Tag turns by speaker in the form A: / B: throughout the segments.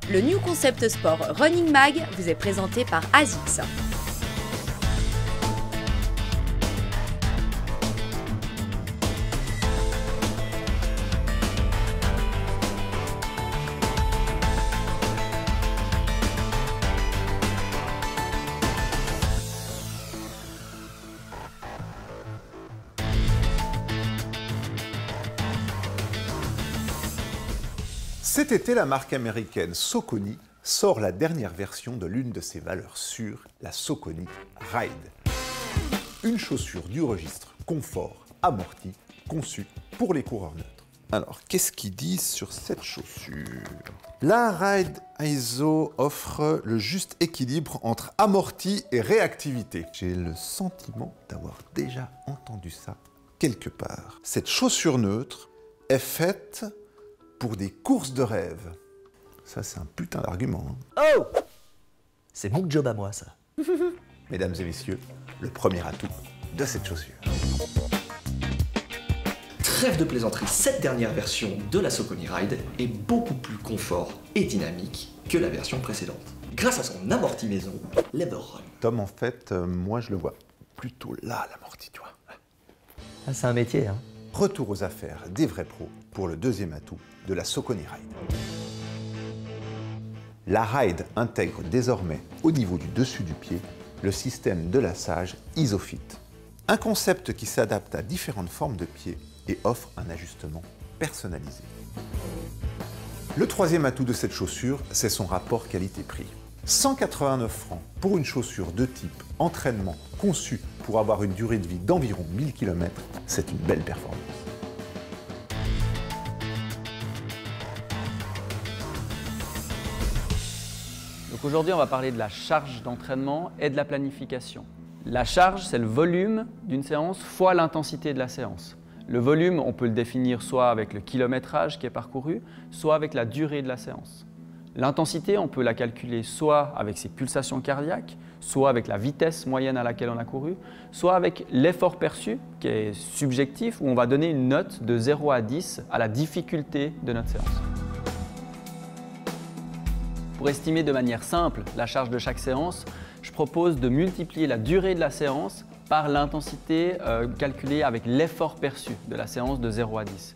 A: Le New Concept Sport Running Mag vous est présenté par ASICS.
B: Cet été, la marque américaine Saucony sort la dernière version de l'une de ses valeurs sûres, la Saucony Ride. Une chaussure du registre confort, amorti, conçue pour les coureurs neutres. Alors, qu'est-ce qu'ils disent sur cette chaussure? La Ride ISO offre le juste équilibre entre amorti et réactivité. J'ai le sentiment d'avoir déjà entendu ça quelque part. Cette chaussure neutre est faite pour des courses de rêve. Ça, c'est un putain d'argument.
C: Oh! C'est mon job à moi, ça.
B: Mesdames et messieurs, le premier atout de cette chaussure.
C: Trêve de plaisanterie, cette dernière version de la Saucony Ride est beaucoup plus confort et dynamique que la version précédente. Grâce à son amorti maison, Leverrun.
B: Tom, en fait, moi, je le vois plutôt là, l'amorti, tu vois.
C: Ah, c'est un métier, hein.
B: Retour aux affaires des vrais pros pour le deuxième atout de la Saucony Ride. La Ride intègre désormais au niveau du dessus du pied le système de lassage ISOFIT. Un concept qui s'adapte à différentes formes de pieds et offre un ajustement personnalisé. Le troisième atout de cette chaussure, c'est son rapport qualité-prix. 189 francs pour une chaussure de type entraînement conçue pour avoir une durée de vie d'environ 1000 km, c'est une belle performance.
D: Donc aujourd'hui, on va parler de la charge d'entraînement et de la planification. La charge, c'est le volume d'une séance fois l'intensité de la séance. Le volume, on peut le définir soit avec le kilométrage qui est parcouru, soit avec la durée de la séance. L'intensité, on peut la calculer soit avec ses pulsations cardiaques, soit avec la vitesse moyenne à laquelle on a couru, soit avec l'effort perçu, qui est subjectif, où on va donner une note de 0 à 10 à la difficulté de notre séance. Pour estimer de manière simple la charge de chaque séance, je propose de multiplier la durée de la séance par l'intensité calculée avec l'effort perçu de la séance de 0 à 10.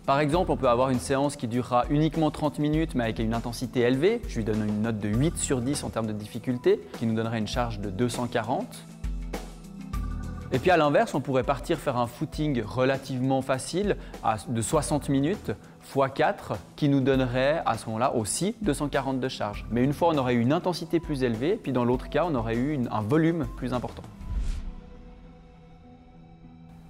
D: Par exemple, on peut avoir une séance qui durera uniquement 30 minutes mais avec une intensité élevée. Je lui donne une note de 8 sur 10 en termes de difficulté, qui nous donnerait une charge de 240. Et puis à l'inverse, on pourrait partir faire un footing relativement facile de 60 minutes x 4 qui nous donnerait à ce moment-là aussi 240 de charge. Mais une fois, on aurait eu une intensité plus élevée, puis dans l'autre cas, on aurait eu un volume plus important.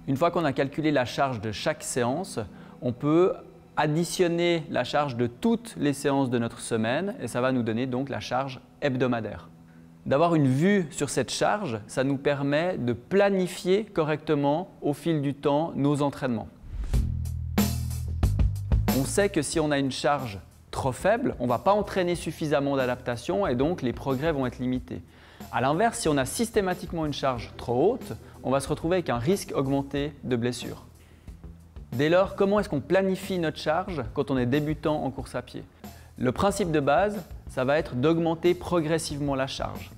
D: Une fois qu'on a calculé la charge de chaque séance, on peut additionner la charge de toutes les séances de notre semaine et ça va nous donner donc la charge hebdomadaire. D'avoir une vue sur cette charge, ça nous permet de planifier correctement au fil du temps nos entraînements. On sait que si on a une charge trop faible, on ne va pas entraîner suffisamment d'adaptation et donc les progrès vont être limités. A l'inverse, si on a systématiquement une charge trop haute, on va se retrouver avec un risque augmenté de blessure. Dès lors, comment est-ce qu'on planifie notre charge quand on est débutant en course à pied? Le principe de base, ça va être d'augmenter progressivement la charge.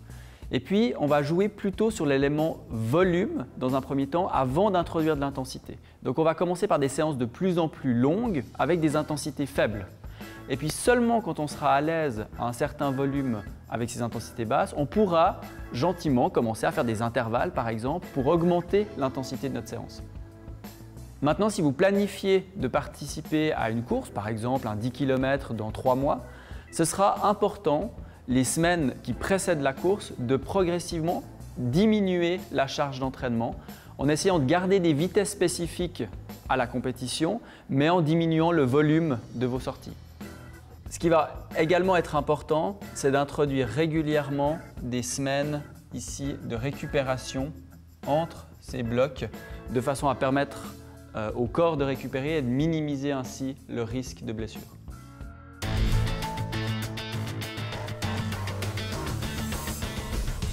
D: Et puis, on va jouer plutôt sur l'élément volume dans un premier temps avant d'introduire de l'intensité. Donc, on va commencer par des séances de plus en plus longues avec des intensités faibles. Et puis, seulement quand on sera à l'aise à un certain volume avec ces intensités basses, on pourra gentiment commencer à faire des intervalles, par exemple, pour augmenter l'intensité de notre séance. Maintenant, si vous planifiez de participer à une course, par exemple un 10 km dans 3 mois, ce sera important, les semaines qui précèdent la course, de progressivement diminuer la charge d'entraînement en essayant de garder des vitesses spécifiques à la compétition, mais en diminuant le volume de vos sorties. Ce qui va également être important, c'est d'introduire régulièrement des semaines ici de récupération entre ces blocs de façon à permettre au corps de récupérer et de minimiser ainsi le risque de blessure.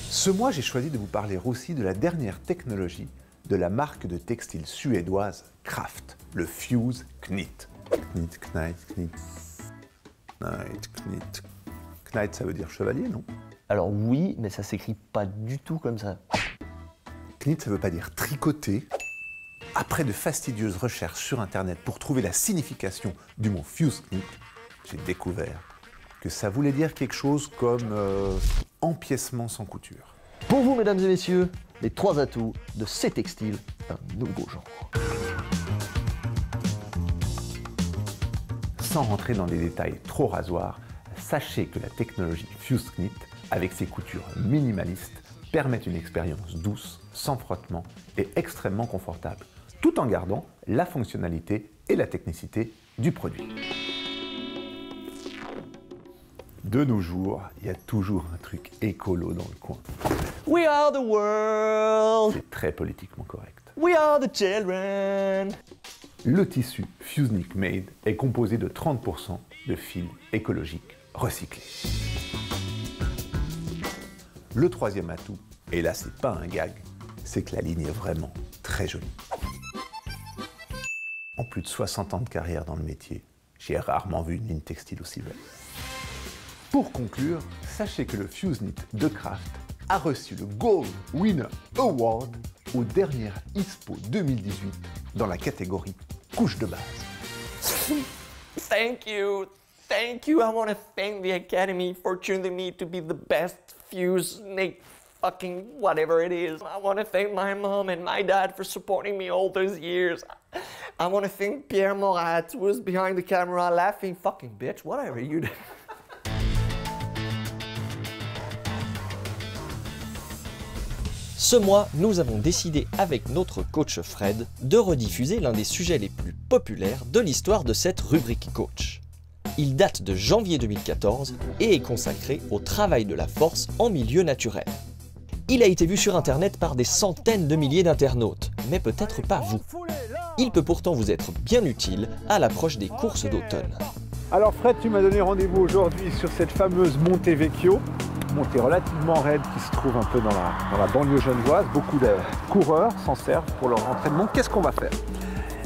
B: Ce mois, j'ai choisi de vous parler aussi de la dernière technologie de la marque de textile suédoise Craft, le Fuse Knit. Knit, knit, knit. Knight. Knight, ça veut dire chevalier, non?
E: Alors oui, mais ça s'écrit pas du tout comme ça.
B: Knit, ça veut pas dire tricoter. Après de fastidieuses recherches sur Internet pour trouver la signification du mot fuse knit, j'ai découvert que ça voulait dire quelque chose comme empiècement sans couture.
E: Pour vous, mesdames et messieurs, les 3 atouts de C-Textile, un nouveau genre.
B: Sans rentrer dans des détails trop rasoirs, sachez que la technologie fuse knit, avec ses coutures minimalistes, permet une expérience douce, sans frottement et extrêmement confortable, tout en gardant la fonctionnalité et la technicité du produit. De nos jours, il y a toujours un truc écolo dans le coin.
E: We are the world.
B: C'est très politiquement correct.
E: We are the children.
B: Le tissu Fusenic Made est composé de 30% de fils écologiques recyclés. Le troisième atout, et là c'est pas un gag, c'est que la ligne est vraiment très jolie. En plus de 60 ans de carrière dans le métier, j'ai rarement vu une ligne textile aussi belle. Pour conclure, sachez que le Fuseknit de Craft a reçu le Gold Winner Award au dernier ISPO 2018 dans la catégorie couche de base.
F: Thank you. Thank you. I want to thank the Academy for choosing me to be the best Fusenic fucking whatever it is. I want to thank my mom and my dad for supporting me all those years. I want to thank Pierre Morat, who was behind the camera laughing, fucking bitch, whatever you do.
C: Ce mois, nous avons décidé avec notre coach Fred de rediffuser l'un des sujets les plus populaires de l'histoire de cette rubrique coach. Il date de janvier 2014 et est consacré au travail de la force en milieu naturel. Il a été vu sur internet par des centaines de milliers d'internautes, mais peut-être pas vous. Il peut pourtant vous être bien utile à l'approche des courses d'automne.
G: Alors Fred, tu m'as donné rendez-vous aujourd'hui sur cette fameuse Monte Vecchio, montée relativement raide qui se trouve un peu dans la banlieue genevoise. Beaucoup de coureurs s'en servent pour leur entraînement. Qu'est-ce qu'on va faire?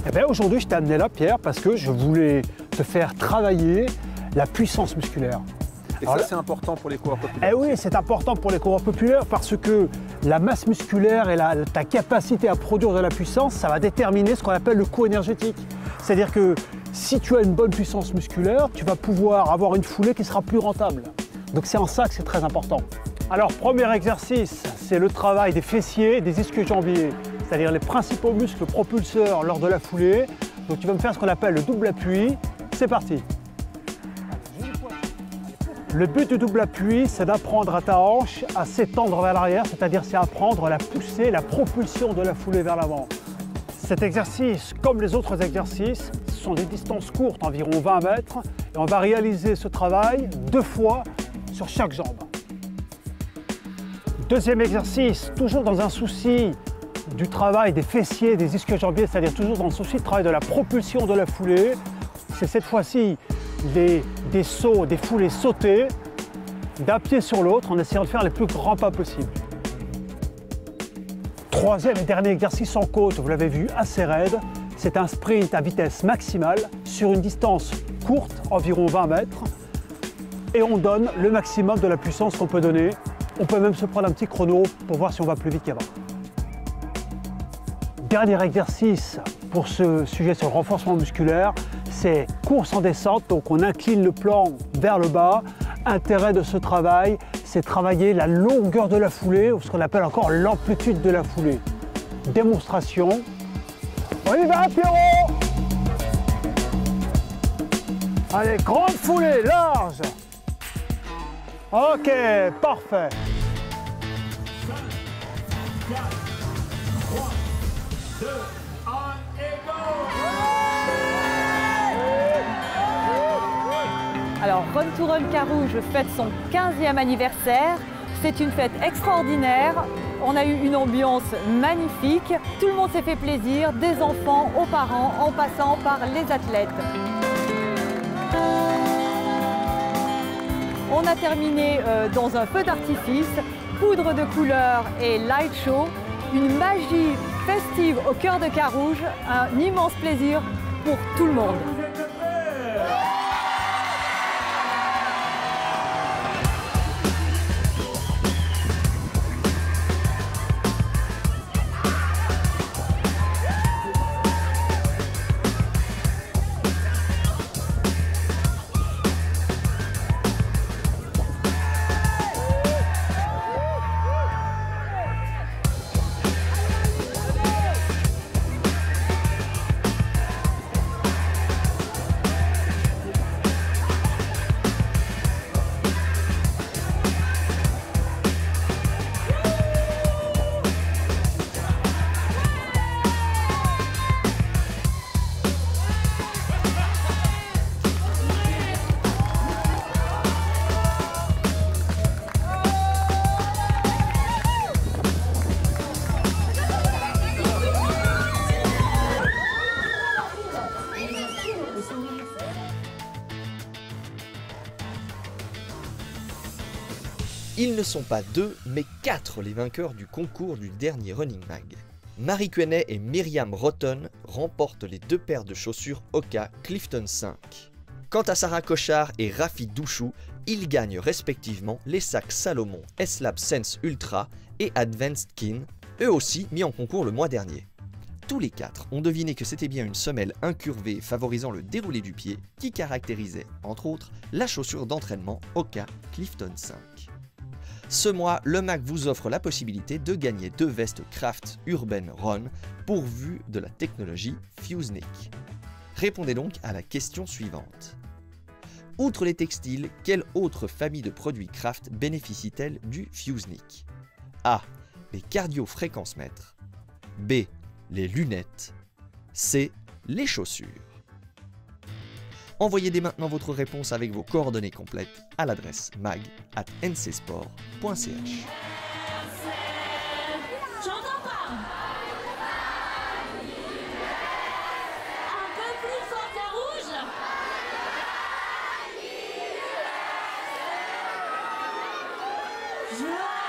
H: Eh bien aujourd'hui, je t'ai amené là, Pierre, parce que je voulais te faire travailler la puissance musculaire.
G: Et alors, ça, c'est important pour les coureurs populaires.
H: Eh oui, c'est important pour les coureurs populaires parce que la masse musculaire et ta capacité à produire de la puissance, ça va déterminer ce qu'on appelle le coût énergétique. C'est-à-dire que si tu as une bonne puissance musculaire, tu vas pouvoir avoir une foulée qui sera plus rentable. Donc c'est en ça que c'est très important. Alors, premier exercice, c'est le travail des fessiers et des ischio-jambiers, c'est-à-dire les principaux muscles propulseurs lors de la foulée. Donc tu vas me faire ce qu'on appelle le double appui. C'est parti. Le but du double appui, c'est d'apprendre à ta hanche à s'étendre vers l'arrière, c'est-à-dire c'est apprendre la poussée, la propulsion de la foulée vers l'avant. Cet exercice, comme les autres exercices, ce sont des distances courtes, environ 20 mètres, et on va réaliser ce travail 2 fois sur chaque jambe. Deuxième exercice, toujours dans un souci du travail des fessiers, des ischio-jambiers, c'est-à-dire toujours dans le souci de travail de la propulsion de la foulée, c'est cette fois-ci des sauts, des foulées sautées d'un pied sur l'autre en essayant de faire les plus grands pas possibles. Troisième et dernier exercice en côte, vous l'avez vu, assez raide, c'est un sprint à vitesse maximale sur une distance courte, environ 20 mètres, et on donne le maximum de la puissance qu'on peut donner. On peut même se prendre un petit chrono pour voir si on va plus vite qu'avant. Dernier exercice pour ce sujet sur le renforcement musculaire, c'est course en descente, donc on incline le plan vers le bas. Intérêt de ce travail, c'est travailler la longueur de la foulée, ou ce qu'on appelle encore l'amplitude de la foulée. Démonstration. On y va, Pierrot! Allez, grande foulée, large. Ok, parfait.
I: 5, 4, 3, 2, 1 et go!
A: Alors, Run to Run Carouge fête son 15e anniversaire. C'est une fête extraordinaire. On a eu une ambiance magnifique. Tout le monde s'est fait plaisir, des enfants aux parents, en passant par les athlètes. On a terminé dans un feu d'artifice, poudre de couleurs et light show. Une magie festive au cœur de Carouge. Un immense plaisir pour tout le monde.
C: Ils ne sont pas 2, mais 4 les vainqueurs du concours du dernier Running Mag. Marie Quenet et Myriam Rotten remportent les 2 paires de chaussures Hoka Clifton 5. Quant à Sarah Cochard et Rafi Douchou, ils gagnent respectivement les sacs Salomon S-Lab Sense Ultra et Advanced Kin, eux aussi mis en concours le mois dernier. Tous les 4 ont deviné que c'était bien une semelle incurvée favorisant le déroulé du pied qui caractérisait, entre autres, la chaussure d'entraînement Hoka Clifton 5. Ce mois, le MAG vous offre la possibilité de gagner 2 vestes Craft Urban Run pourvues de la technologie FuseNick. Répondez donc à la question suivante. Outre les textiles, quelle autre famille de produits Craft bénéficie-t-elle du FuseNick? A. Les cardio-fréquence-mètres. B. Les lunettes. C. Les chaussures. Envoyez dès maintenant votre réponse avec vos coordonnées complètes à l'adresse mag@ncsport.ch.
J: J'entends pas. Un peu plus fort à rouge. Joie.